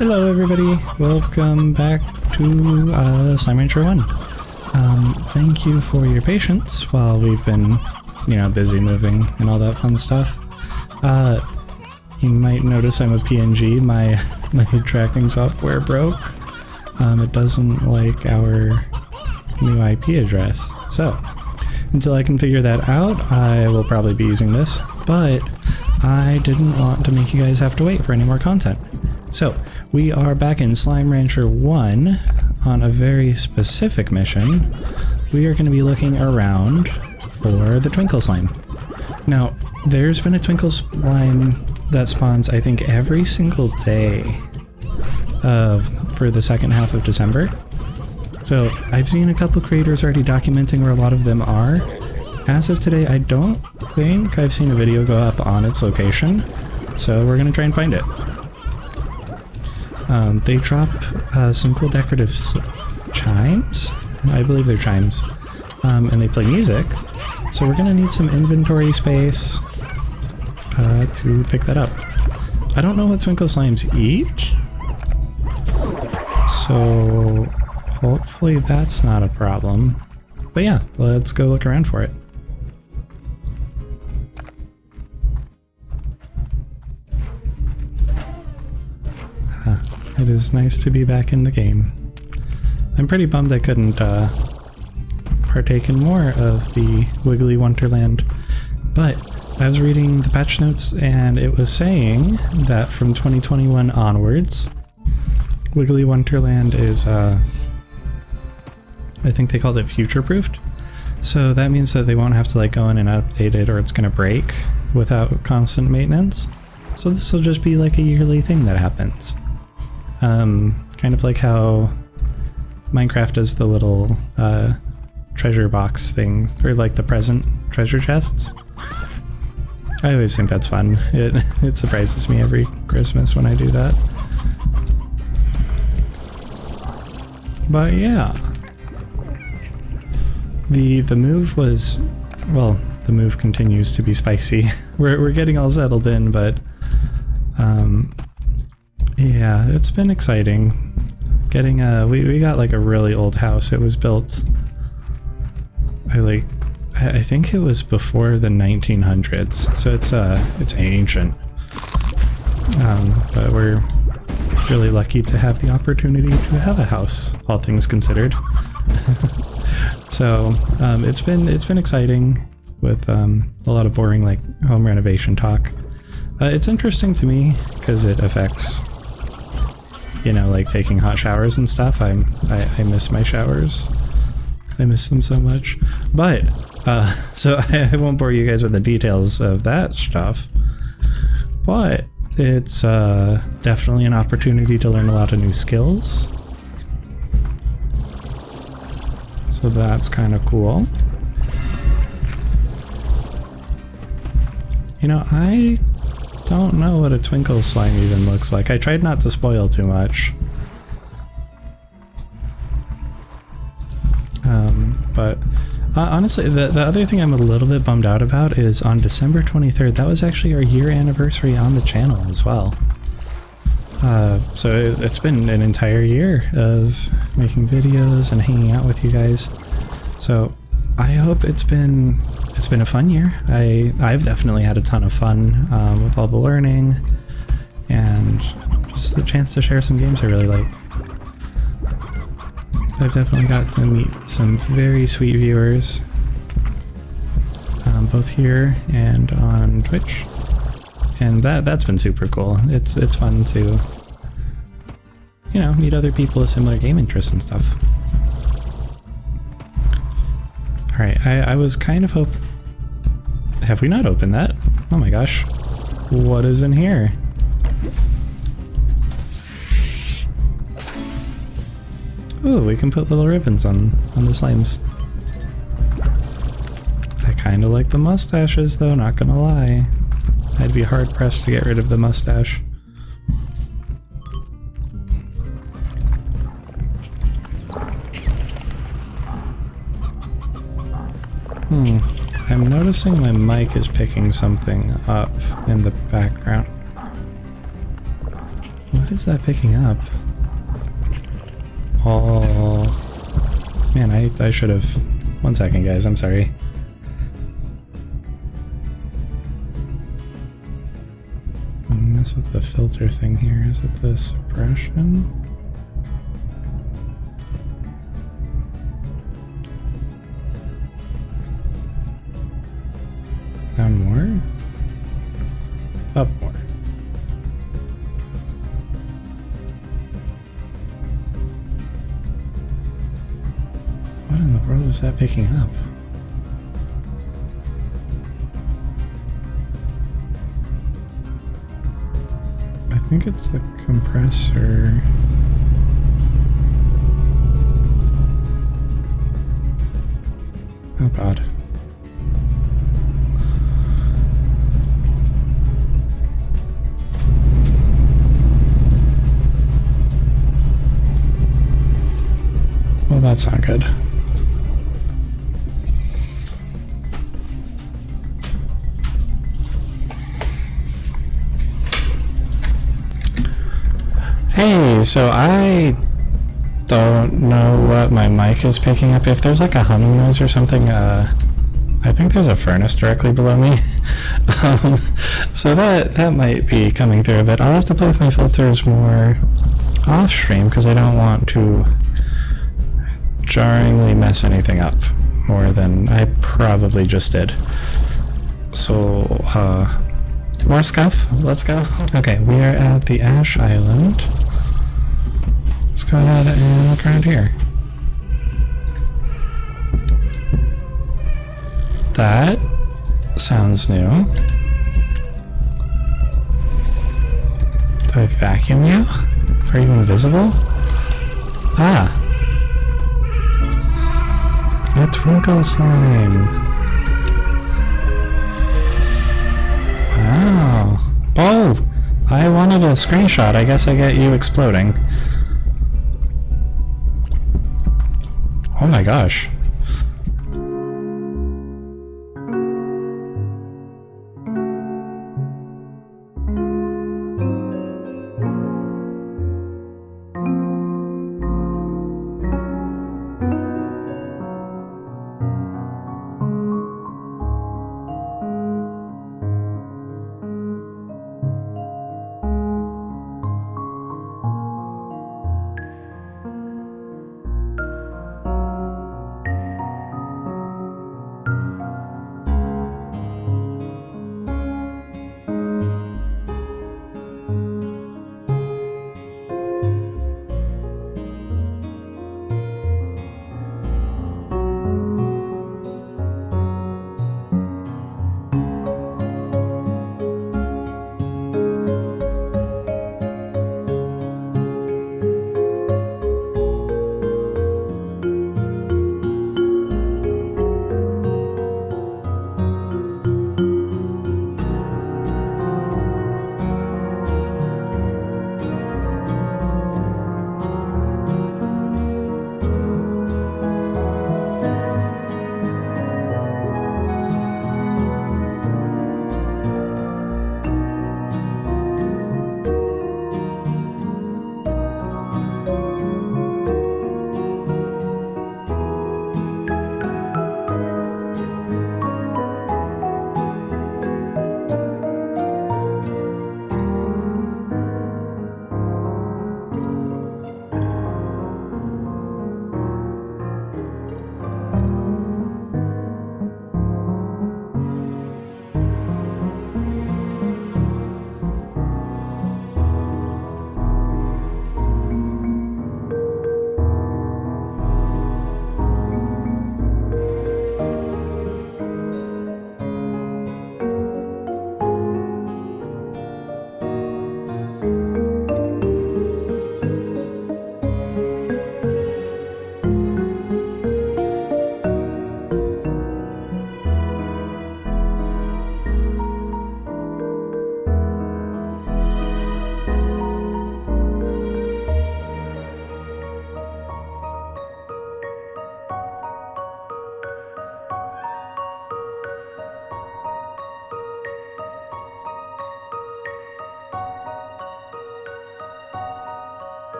Hello everybody, welcome back to Slime Rancher 1. Thank you for your patience while we've been, busy moving and all that fun stuff. You might notice I'm a PNG, my tracking software broke. It doesn't like our new IP address. So, until I can figure that out, I will probably be using this, but I didn't want to make you guys have to wait for any more content. So, we are back in Slime Rancher 1 on a very specific mission. We are going to be looking around for the Twinkle Slime. Now, there's been a Twinkle Slime that spawns, I think, every single day for the second half of December. So, I've seen a couple creators already documenting where a lot of them are. As of today, I don't think I've seen a video go up on its location, so we're going to try and find it. They drop some cool decorative chimes. I believe they're chimes. And they play music. So we're gonna need some inventory space to pick that up. I don't know what Twinkle Slimes eat. So hopefully that's not a problem. But yeah, let's go look around for it. It is nice to be back in the game. I'm pretty bummed I couldn't partake in more of the Wiggly Wonderland, but I was reading the patch notes and it was saying that from 2021 onwards, Wiggly Wonderland is, I think they called it future-proofed. So that means that they won't have to go in and update it or it's going to break without constant maintenance. So this will just be like a yearly thing that happens. Kind of like how Minecraft does the little treasure box thing, or like the present treasure chests. I always think that's fun. It surprises me every Christmas when I do that. But yeah, the move was, well, the move continues to be spicy. We're getting all settled in, but yeah, it's been exciting. Getting we got like a really old house. It was built, I think it was before the 1900s, so it's ancient. But we're really lucky to have the opportunity to have a house, all things considered. So it's been exciting with a lot of boring home renovation talk. It's interesting to me because it affects, taking hot showers and stuff. I miss my showers. I miss them so much. But, so I won't bore you guys with the details of that stuff. But it's definitely an opportunity to learn a lot of new skills. So that's kind of cool. I don't know what a Twinkle Slime even looks like. I tried not to spoil too much. But honestly, the other thing I'm a little bit bummed out about is on December 23rd, that was actually our year anniversary on the channel as well. So it's been an entire year of making videos and hanging out with you guys. So I hope it's been a fun year. I've definitely had a ton of fun with all the learning and just the chance to share some games I really like. I've definitely got to meet some very sweet viewers, both here and on Twitch, and that's been super cool. It's fun to meet other people with similar game interests and stuff. All right, I was kind of have we not opened that? Oh my gosh. What is in here? Ooh, we can put little ribbons on the slimes. I kind of like the mustaches though, not gonna lie. I'd be hard pressed to get rid of the mustache. I'm noticing my mic is picking something up in the background. What What is that picking up? Oh, man, I should have... One second, guys, I'm sorry. Mess with the filter thing here. Is it the suppression? Down more? Up more. What in the world is that picking up? I think it's the compressor. Oh god. Well, that's not good. Hey, so I don't know what my mic is picking up. If there's like a humming noise or something, I think there's a furnace directly below me. So that might be coming through a bit. I'll have to play with my filters more off stream because I don't want to jarringly mess anything up more than I probably just did. So, more scuff, let's go. Okay, we are at the Ash Island. Let's go ahead and look around here. That sounds new. Do I vacuum you? Are you invisible? Ah. A Twinkle Slime. Wow. Oh! I wanted a screenshot. I guess I get you exploding. Oh my gosh.